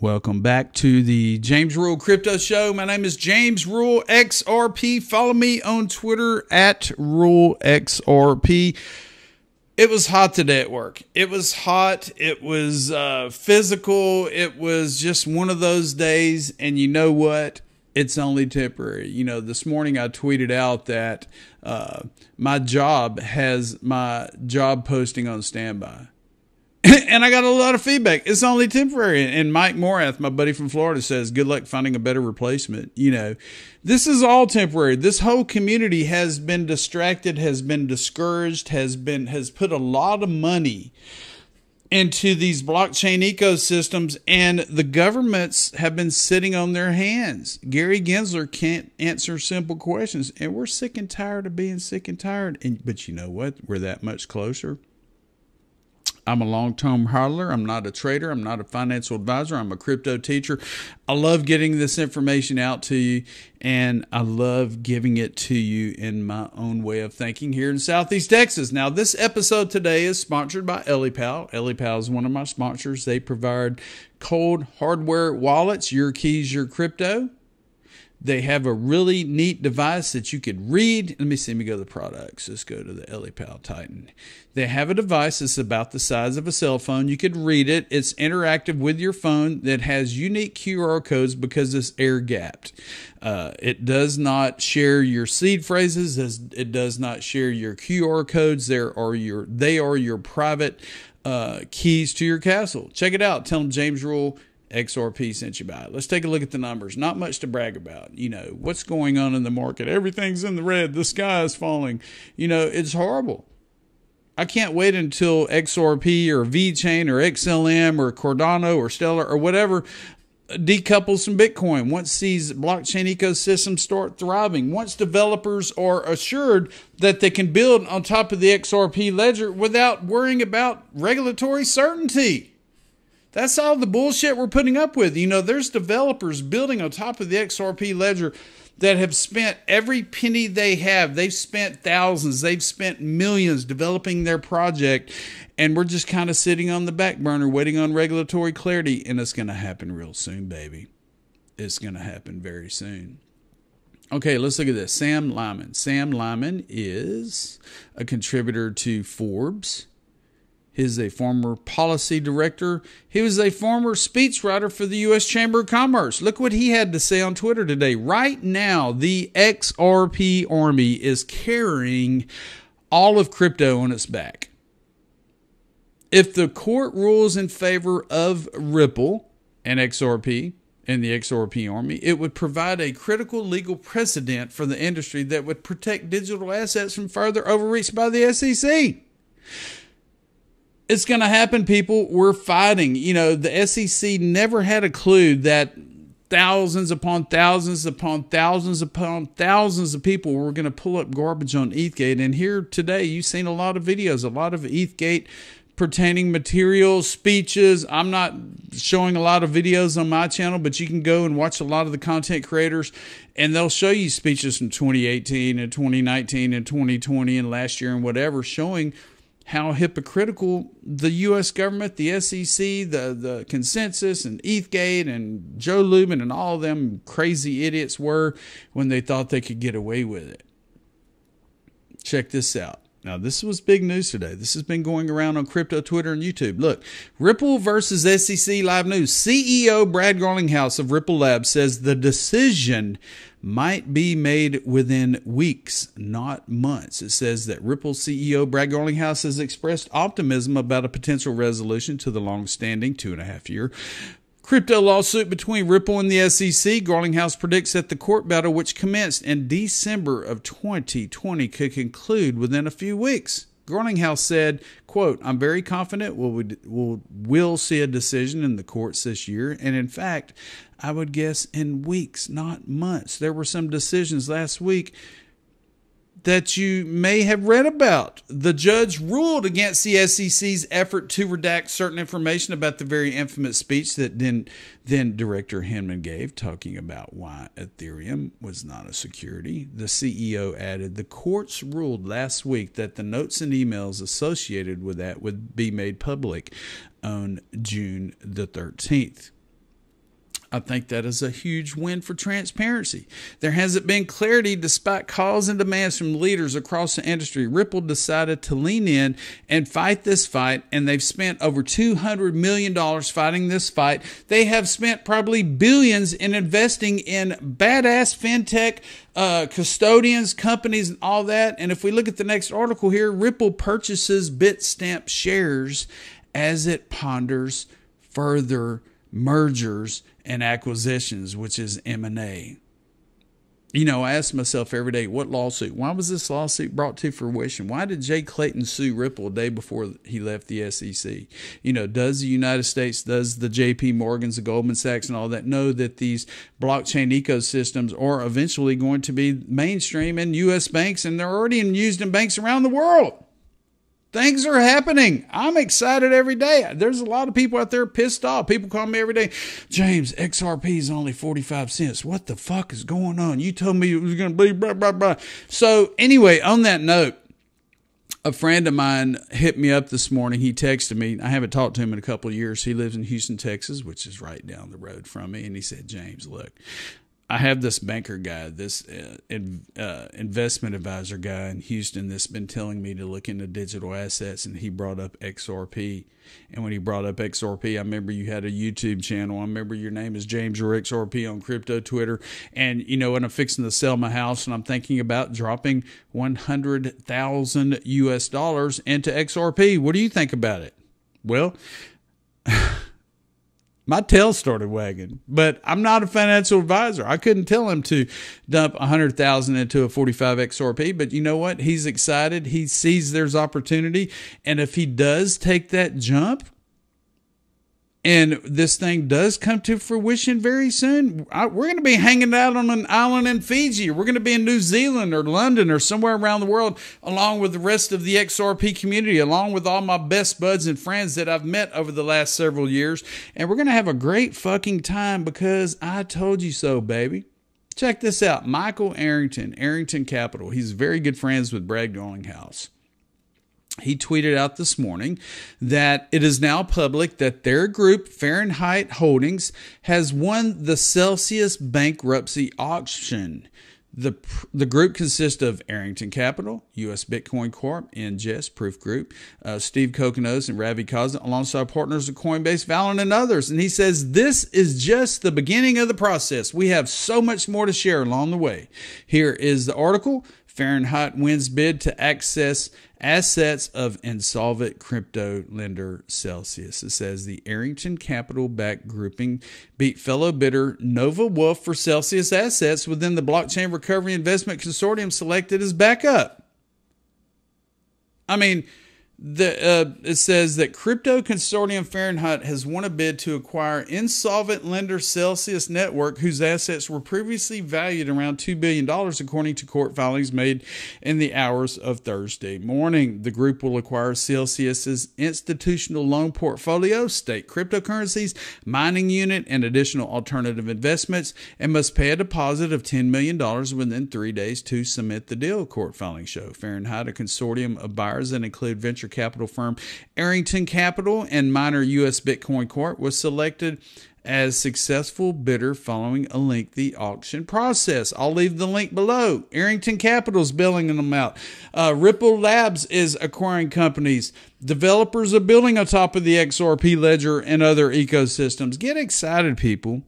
Welcome back to the James Rule Crypto Show. My name is James Rule XRP. Follow me on Twitter at RuleXRP. It was hot today at work. It was hot. It was physical. It was just one of those days. And you know what? It's only temporary. You know, this morning I tweeted out that my job has my job posting on standby. And I got a lot of feedback. It's only temporary. And Mike Morath, my buddy from Florida, says, good luck finding a better replacement. You know, this is all temporary. This whole community has been distracted, has been discouraged, has put a lot of money into these blockchain ecosystems, and the governments have been sitting on their hands. Gary Gensler can't answer simple questions, and we're sick and tired of being sick and tired. But you know what? We're that much closer. I'm a long-term hodler. I'm not a trader. I'm not a financial advisor. I'm a crypto teacher. I love getting this information out to you, and I love giving it to you in my own way of thinking here in Southeast Texas. Now, this episode today is sponsored by ELLIPAL. ELLIPAL is one of my sponsors. They provide cold hardware wallets, your keys, your crypto. They have a really neat device that you could read. Let me go to the products. Let's go to the ELLIPAL Titan. They have a device that's about the size of a cell phone. You could read it. It's interactive with your phone that has unique QR codes because it's air-gapped. It does not share your seed phrases. It does not share your QR codes. They are your private keys to your castle. Check it out. Tell them James Rule XRP sent you by it. Let's take a look at the numbers. Not much to brag about. You know, what's going on in the market? Everything's in the red. The sky is falling. You know, it's horrible. I can't wait until XRP or VeChain or XLM or Cardano or Stellar or whatever decouples from Bitcoin. Once these blockchain ecosystems start thriving, once developers are assured that they can build on top of the XRP ledger without worrying about regulatory certainty. That's all the bullshit we're putting up with. You know, there's developers building on top of the XRP ledger that have spent every penny they have. They've spent thousands. They've spent millions developing their project. And we're just kind of sitting on the back burner waiting on regulatory clarity. And it's going to happen real soon, baby. It's going to happen very soon. Okay, let's look at this. Sam Lyman. Sam Lyman is a contributor to Forbes. He's a former policy director. He was a former speechwriter for the U.S. Chamber of Commerce. Look what he had to say on Twitter today. Right now, the XRP army is carrying all of crypto on its back. If the court rules in favor of Ripple and XRP and the XRP army, it would provide a critical legal precedent for the industry that would protect digital assets from further overreach by the SEC. It's going to happen, people. We're fighting. You know, the SEC never had a clue that thousands upon thousands upon thousands upon thousands of people were going to pull up garbage on ETHgate. And here today, you've seen a lot of videos, a lot of ETHgate pertaining materials, speeches. I'm not showing a lot of videos on my channel, but you can go and watch a lot of the content creators, and they'll show you speeches from 2018 and 2019 and 2020 and last year and whatever, showing how hypocritical the U.S. government, the SEC, the consensus, and ETHgate, and Joe Lubin, and all of them crazy idiots were when they thought they could get away with it. Check this out. Now, this was big news today. This has been going around on crypto, Twitter, and YouTube. Look, Ripple versus SEC live news. CEO Brad Garlinghouse of Ripple Labs says the decision might be made within weeks, not months. It says that Ripple CEO Brad Garlinghouse has expressed optimism about a potential resolution to the long-standing 2.5-year crypto lawsuit between Ripple and the SEC. Garlinghouse predicts that the court battle, which commenced in December of 2020, could conclude within a few weeks. Garlinghouse said, quote, I'm very confident we'll see a decision in the courts this year. And in fact, I would guess in weeks, not months. There were some decisions last week that you may have read about. The judge ruled against the SEC's effort to redact certain information about the very infamous speech that then Director Hinman gave, talking about why Ethereum was not a security. The CEO added, the courts ruled last week that the notes and emails associated with that would be made public on June the 13th. I think that is a huge win for transparency. There hasn't been clarity despite calls and demands from leaders across the industry. Ripple decided to lean in and fight this fight, and they've spent over $200 million fighting this fight. They have spent probably billions in investing in badass fintech custodians, companies, and all that. And if we look at the next article here, Ripple purchases Bitstamp shares as it ponders further mergers and acquisitions, which is M&A. You know, I ask myself every day, what lawsuit? Why was this lawsuit brought to fruition? Why did Jay Clayton sue Ripple a day before he left the SEC? You know, does the United States, does the JP Morgans, the Goldman Sachs, and all that know that these blockchain ecosystems are eventually going to be mainstream in U.S. banks, and they're already used in banks around the world? Things are happening. I'm excited every day. There's a lot of people out there pissed off. People call me every day, James, XRP is only 45 cents. What the fuck is going on? You told me it was going to be blah, blah, blah. So anyway, on that note, a friend of mine hit me up this morning. He texted me. I haven't talked to him in a couple of years. He lives in Houston, Texas, which is right down the road from me. And he said, James, look, I have this banker guy, this investment advisor guy in Houston that's been telling me to look into digital assets, and he brought up XRP. And when he brought up XRP, I remember you had a YouTube channel. I remember your name is James or XRP on crypto Twitter. And, you know, when I'm fixing to sell my house and I'm thinking about dropping 100,000 US dollars into XRP, what do you think about it? Well, my tail started wagging, but I'm not a financial advisor. I couldn't tell him to dump 100,000 into a 45 XRP, but you know what? He's excited. He sees there's opportunity. And if he does take that jump and this thing does come to fruition very soon, we're going to be hanging out on an island in Fiji. We're going to be in New Zealand or London or somewhere around the world, along with the rest of the XRP community, along with all my best buds and friends that I've met over the last several years. And we're going to have a great fucking time because I told you so, baby. Check this out. Michael Arrington, Arrington Capital. He's very good friends with Brad Garlinghouse. He tweeted out this morning that it is now public that their group, Fahrenheit Holdings, has won the Celsius bankruptcy auction. The group consists of Arrington Capital, U.S. Bitcoin Corp, Ingest, Proof Group, Steve Kokonos, and Ravi Kazan, alongside partners of Coinbase, Valin, and others. And he says, this is just the beginning of the process. We have so much more to share along the way. Here is the article. Fahrenheit wins bid to access assets of insolvent crypto lender Celsius. It says the Arrington Capital-backed grouping beat fellow bidder Nova Wolf for Celsius assets within the Blockchain Recovery Investment Consortium selected as backup. I mean, it says that Crypto Consortium Fahrenheit has won a bid to acquire insolvent lender Celsius Network, whose assets were previously valued around $2 billion, according to court filings made in the hours of Thursday morning. The group will acquire Celsius's institutional loan portfolio, state cryptocurrencies, mining unit, and additional alternative investments, and must pay a deposit of $10 million within 3 days to submit the deal, court filings show. Fahrenheit, a consortium of buyers that include venture capital firm Arrington Capital and miner U.S. Bitcoin Corp, was selected as successful bidder following a lengthy auction process. I'll leave the link below. Arrington Capital is billing them out. Ripple Labs is acquiring companies. Developers are building on top of the XRP ledger and other ecosystems. Get excited, people.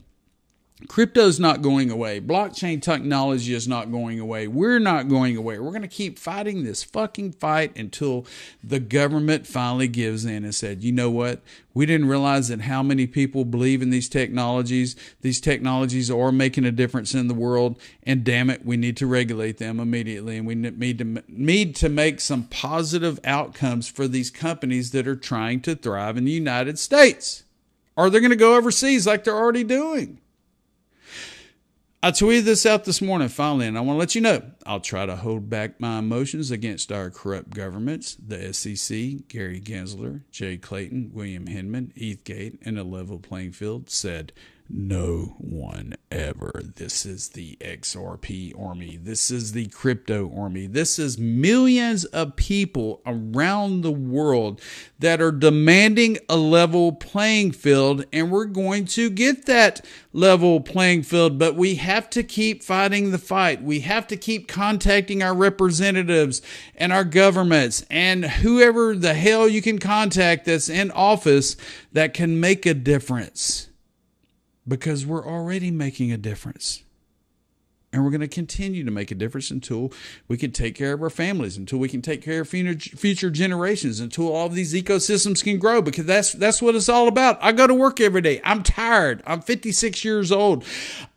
Crypto's not going away. Blockchain technology is not going away. We're not going away. We're going to keep fighting this fucking fight until the government finally gives in and said, you know what? We didn't realize that how many people believe in these technologies. These technologies are making a difference in the world. And damn it, we need to regulate them immediately. And we need to make some positive outcomes for these companies that are trying to thrive in the United States. Or they're going to go overseas like they're already doing. I tweeted this out this morning finally, and I want to let you know, I'll try to hold back my emotions against our corrupt governments, the SEC, Gary Gensler, Jay Clayton, William Hinman, Heathgate, and a level playing field, said No one ever. This is the XRP army. This is the crypto army. This is millions of people around the world that are demanding a level playing field, and we're going to get that level playing field, but we have to keep fighting the fight. We have to keep contacting our representatives and our governments and whoever the hell you can contact that's in office that can make a difference. Because we're already making a difference. And we're going to continue to make a difference until we can take care of our families, until we can take care of future generations, until all of these ecosystems can grow, because that's what it's all about. I go to work every day. I'm tired. I'm 56 years old.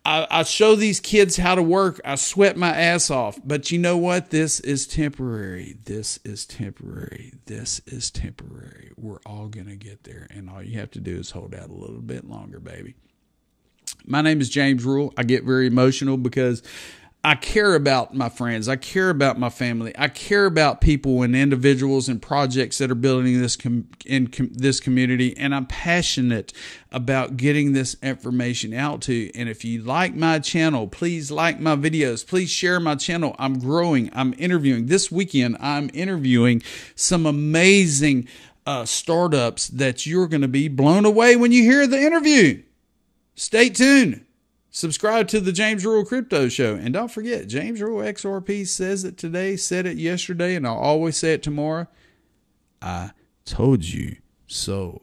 I show these kids how to work. I sweat my ass off. But you know what? This is temporary. This is temporary. This is temporary. We're all going to get there. And all you have to do is hold out a little bit longer, baby. My name is James Rule. I get very emotional because I care about my friends. I care about my family. I care about people and individuals and projects that are building this this community. And I'm passionate about getting this information out to you. And if you like my channel, please like my videos. Please share my channel. I'm growing. I'm interviewing. This weekend, I'm interviewing some amazing startups that you're going to be blown away when you hear the interview. Stay tuned. Subscribe to the James Rule Crypto Show. And don't forget, James Rule XRP says it today, said it yesterday, and I'll always say it tomorrow. I told you so.